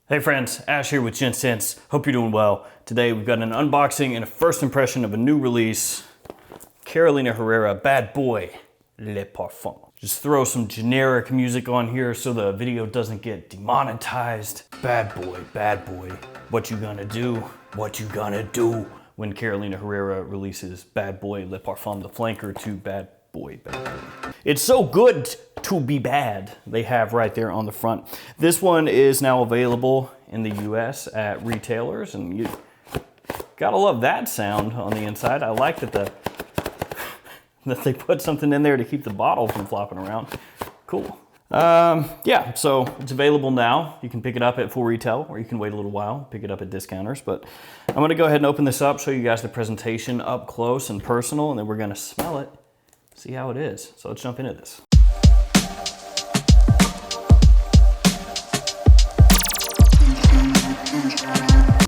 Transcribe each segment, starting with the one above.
Hey friends, Ash here with Gents. Hope you're doing well. Today we've got an unboxing and a first impression of a new release, Carolina Herrera Bad Boy Le Parfum. Just throw some generic music on here so the video doesn't get demonetized. Bad boy, what you gonna do? What you gonna do when Carolina Herrera releases Bad Boy Le Parfum, the flanker to Bad Boy. It's so good to be bad, they have right there on the front. This one is now available in the US at retailers, and you gotta love that sound on the inside. I like that that they put something in there to keep the bottle from flopping around. Cool. Yeah, so it's available now. You can pick it up at full retail, or you can wait a little while, pick it up at discounters. But I'm gonna go ahead and open this up, show you guys the presentation up close and personal, and then we're gonna smell it, see how it is. So let's jump into this.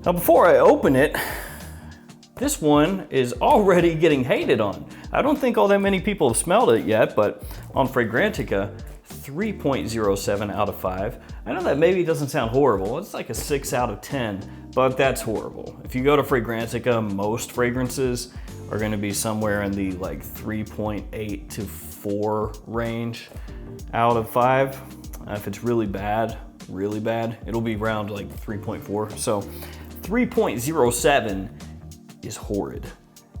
Now before I open it, this one is already getting hated on. I don't think all that many people have smelled it yet, but on Fragrantica, 3.07 out of 5. I know that maybe doesn't sound horrible. It's like a 6 out of 10, but that's horrible. If you go to Fragrantica, most fragrances are gonna be somewhere in the like 3.8 to 4 range out of 5. If it's really bad, it'll be around like 3.4. So 3.07 is horrid.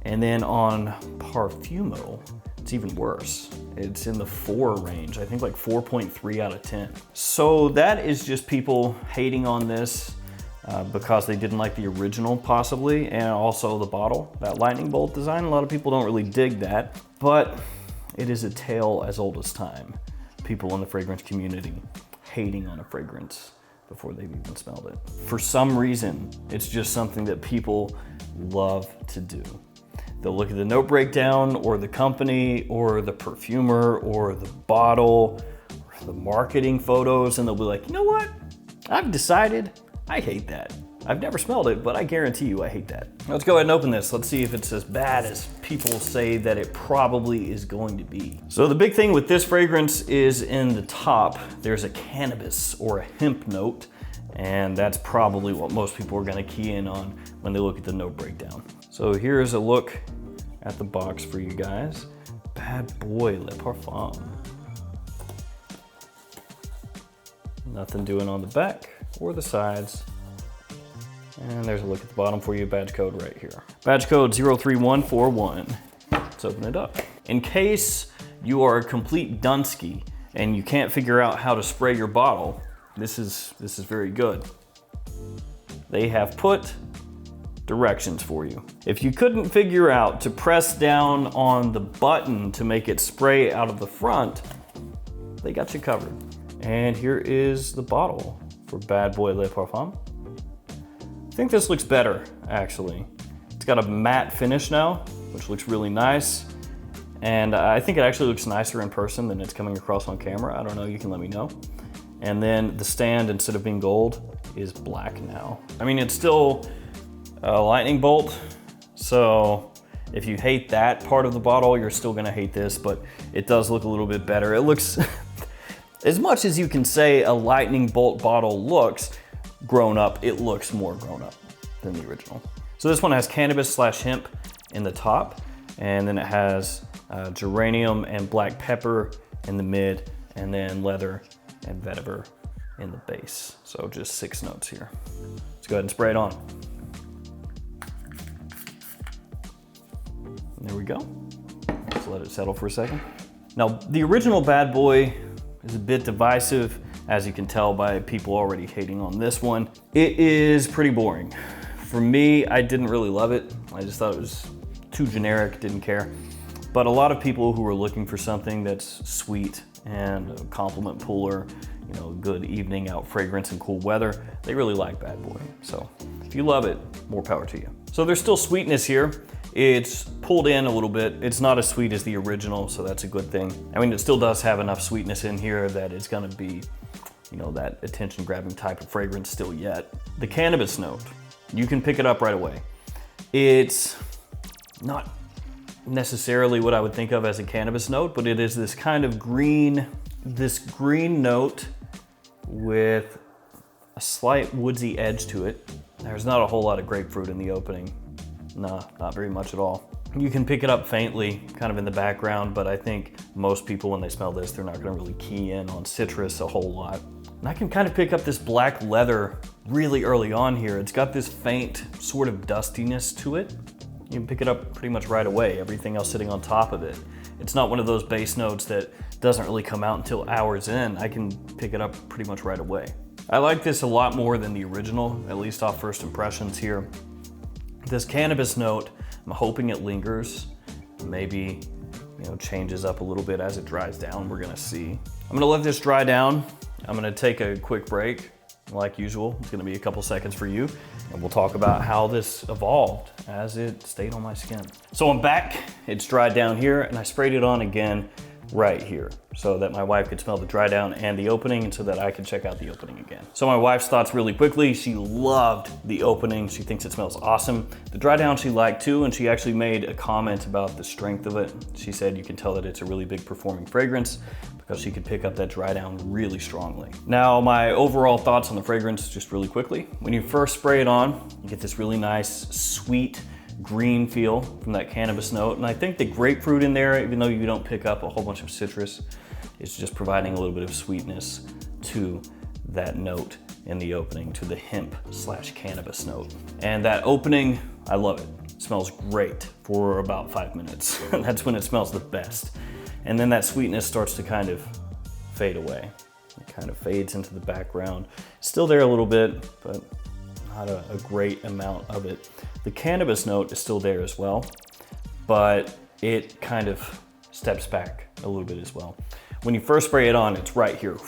And then on Parfumo, it's even worse. It's in the 4 range, I think like 4.3 out of 10. So that is just people hating on this because they didn't like the original possibly, and also the bottle, that lightning bolt design. A lot of people don't really dig that, but it is a tale as old as time. People in the fragrance community hating on a fragrance before they've even smelled it. For some reason, it's just something that people love to do. They'll look at the note breakdown or the company or the perfumer or the bottle or the marketing photos, and they'll be like, you know what? I've decided I hate that. I've never smelled it, but I guarantee you I hate that. Let's go ahead and open this. Let's see if it's as bad as people say that it probably is going to be. So the big thing with this fragrance is in the top, there's a cannabis or a hemp note, and that's probably what most people are gonna key in on when they look at the note breakdown. So here's a look at the box for you guys. Bad Boy Le Parfum. Nothing doing on the back or the sides. And there's a look at the bottom for you, badge code right here. Badge code 03141. Let's open it up. In case you are a complete Dunsky and you can't figure out how to spray your bottle, this is very good. They have put directions for you. If you couldn't figure out to press down on the button to make it spray out of the front, they got you covered. And here is the bottle for Bad Boy Le Parfum. I think this looks better, actually. It's got a matte finish now, which looks really nice. And I think it actually looks nicer in person than it's coming across on camera. I don't know, you can let me know. And then the stand, instead of being gold, is black now. I mean, it's still a lightning bolt, so if you hate that part of the bottle, you're still gonna hate this, but it does look a little bit better. It looks, as much as you can say a lightning bolt bottle looks grown up, it looks more grown up than the original. So this one has cannabis/hemp in the top, and then it has geranium and black pepper in the mid, and then leather and vetiver in the base. So just 6 notes here. Let's go ahead and spray it on. And there we go. Let's let it settle for a second. Now, the original Bad Boy is a bit divisive, as you can tell by people already hating on this one. It is pretty boring. For me, I didn't really love it. I just thought it was too generic, didn't care. But a lot of people who are looking for something that's sweet and a compliment puller, you know, good evening out fragrance and cool weather, they really like Bad Boy. So if you love it, more power to you. So there's still sweetness here. It's pulled in a little bit. It's not as sweet as the original, so that's a good thing. I mean, it still does have enough sweetness in here that it's gonna be, you know, that attention-grabbing type of fragrance still yet. The cannabis note, you can pick it up right away. It's not necessarily what I would think of as a cannabis note, but it is this kind of green, this green note with a slight woodsy edge to it. There's not a whole lot of grapefruit in the opening. No, not very much at all. You can pick it up faintly, kind of in the background, but I think most people, when they smell this, they're not gonna really key in on citrus a whole lot. And I can kind of pick up this black leather really early on here. It's got this faint sort of dustiness to it. You can pick it up pretty much right away, everything else sitting on top of it. It's not one of those base notes that doesn't really come out until hours in. I can pick it up pretty much right away. I like this a lot more than the original, at least off first impressions here. This cannabis note, I'm hoping it lingers, maybe, changes up a little bit as it dries down. We're gonna see. I'm gonna let this dry down. I'm gonna take a quick break. Like usual, it's gonna be a couple seconds for you, and we'll talk about how this evolved as it stayed on my skin. So I'm back, it's dried down here, and I sprayed it on again right here so that my wife could smell the dry down and the opening, and so that I could check out the opening again. So my wife's thoughts really quickly. She loved the opening. She thinks it smells awesome. The dry down she liked too, and she actually made a comment about the strength of it. She said you can tell that it's a really big performing fragrance because she could pick up that dry down really strongly. Now, my overall thoughts on the fragrance, just really quickly. When you first spray it on, you get this really nice, sweet, green feel from that cannabis note. And I think the grapefruit in there, even though you don't pick up a whole bunch of citrus, is just providing a little bit of sweetness to that note in the opening, to the hemp/cannabis note. And that opening, I love it. It smells great for about 5 minutes. That's when it smells the best. And then that sweetness starts to kind of fade away. It kind of fades into the background. Still there a little bit, but not a great amount of it. The cannabis note is still there as well, but it kind of steps back a little bit as well. When you first spray it on, it's right here,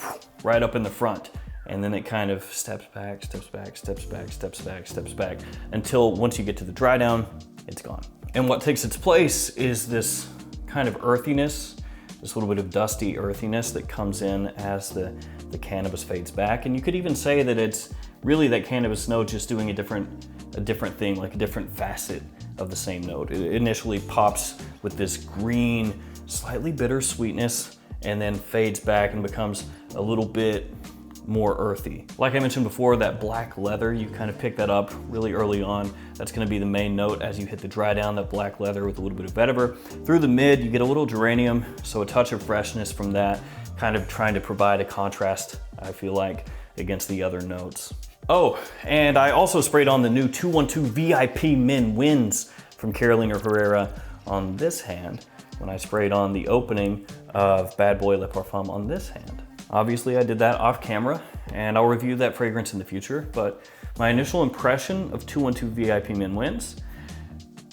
right up in the front, and then it kind of steps back, steps back, steps back, steps back, steps back, until once you get to the dry down, it's gone. And what takes its place is this kind of earthiness, this little bit of dusty earthiness that comes in as the cannabis fades back. And you could even say that it's really that cannabis note just doing a different thing, like a different facet of the same note. It initially pops with this green, slightly bitter sweetness, and then fades back and becomes a little bit more earthy. Like I mentioned before, that black leather, you kind of pick that up really early on. That's gonna be the main note as you hit the dry down, that black leather with a little bit of vetiver. Through the mid, you get a little geranium, so a touch of freshness from that, kind of trying to provide a contrast, I feel like, against the other notes. Oh, and I also sprayed on the new 212 VIP Men Wins from Carolina Herrera on this hand when I sprayed on the opening of Bad Boy Le Parfum on this hand. Obviously, I did that off camera, and I'll review that fragrance in the future, but my initial impression of 212 VIP Men Wins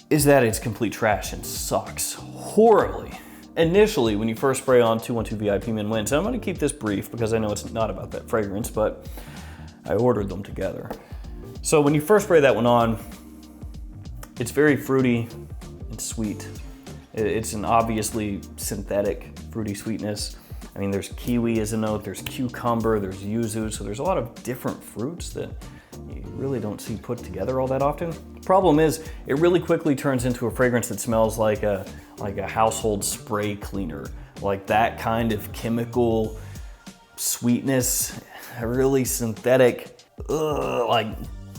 is that it's complete trash and sucks horribly. Initially, when you first spray on 212 VIP Men Wins, and I'm gonna keep this brief because I know it's not about that fragrance, but I ordered them together. So when you first spray that one on, it's very fruity and sweet. It's an obviously synthetic fruity sweetness. I mean, there's kiwi as a note, there's cucumber, there's yuzu, so there's a lot of different fruits that you really don't see put together all that often. The problem is, it really quickly turns into a fragrance that smells like a household spray cleaner, like that kind of chemical sweetness, a really synthetic, like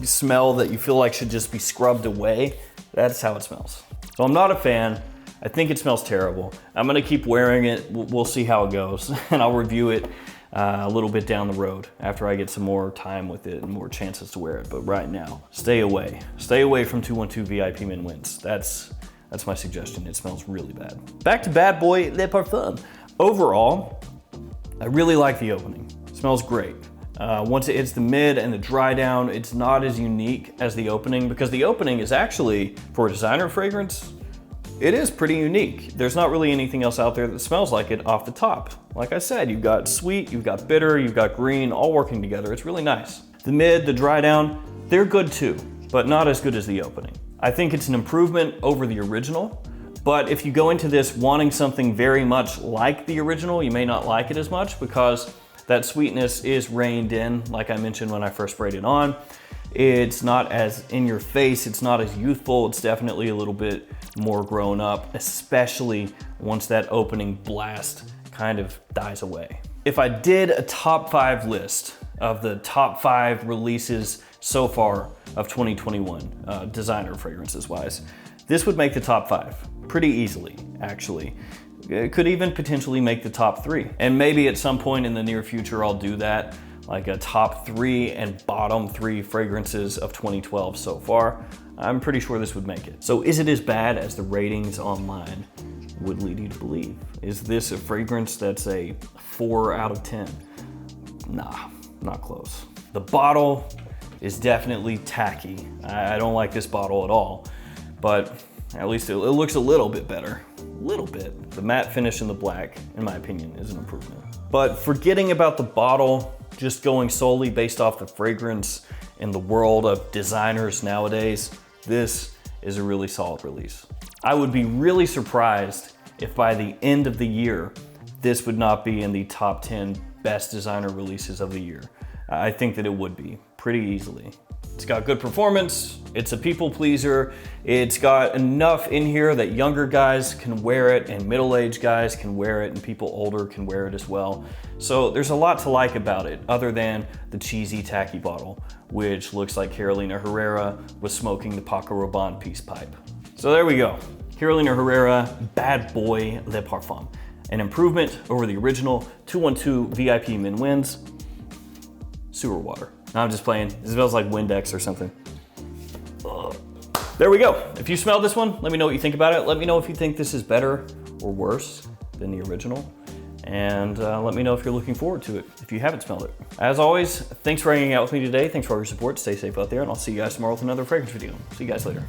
smell that you feel like should just be scrubbed away. That's how it smells. So I'm not a fan. I think it smells terrible. I'm gonna keep wearing it. We'll see how it goes, and I'll review it a little bit down the road after I get some more time with it and more chances to wear it. But right now, stay away. Stay away from 212 VIP Men Wins. That's my suggestion. It smells really bad. Back to Bad Boy Le Parfum. Overall, I really like the opening. It smells great. Once it hits the mid and the dry down, it's not as unique as the opening, because the opening is actually, for a designer fragrance, it is pretty unique. There's not really anything else out there that smells like it off the top. Like I said, you've got sweet, you've got bitter, you've got green, all working together. It's really nice. The mid, the dry down, they're good too, but not as good as the opening. I think it's an improvement over the original, but if you go into this wanting something very much like the original, you may not like it as much because that sweetness is reined in, like I mentioned when I first sprayed it on. It's not as in your face, it's not as youthful, it's definitely a little bit more grown up, especially once that opening blast kind of dies away. If I did a top 5 list of the top 5 releases so far of 2021, designer fragrances wise. This would make the top 5 pretty easily, actually. It could even potentially make the top 3. And maybe at some point in the near future, I'll do that, like a top 3 and bottom 3 fragrances of 2012 so far. I'm pretty sure this would make it. So is it as bad as the ratings online would lead you to believe? Is this a fragrance that's a 4 out of 10? Nah, not close. The bottle is definitely tacky. I don't like this bottle at all, but at least it looks a little bit better. A little bit. The matte finish in the black, in my opinion, is an improvement. But forgetting about the bottle, just going solely based off the fragrance in the world of designers nowadays, this is a really solid release. I would be really surprised if by the end of the year, this would not be in the top 10 best designer releases of the year. I think that it would be pretty easily. It's got good performance, it's a people pleaser, it's got enough in here that younger guys can wear it and middle-aged guys can wear it and people older can wear it as well. So there's a lot to like about it other than the cheesy tacky bottle, which looks like Carolina Herrera was smoking the Paco Rabanne peace pipe. So there we go. Carolina Herrera Bad Boy Le Parfum. An improvement over the original 212 VIP Min Wins. Sewer water. No, I'm just playing. It smells like Windex or something. Ugh. There we go. If you smelled this one, let me know what you think about it. Let me know if you think this is better or worse than the original. And let me know if you're looking forward to it, if you haven't smelled it. As always, thanks for hanging out with me today. Thanks for all your support. Stay safe out there, and I'll see you guys tomorrow with another fragrance video. See you guys later.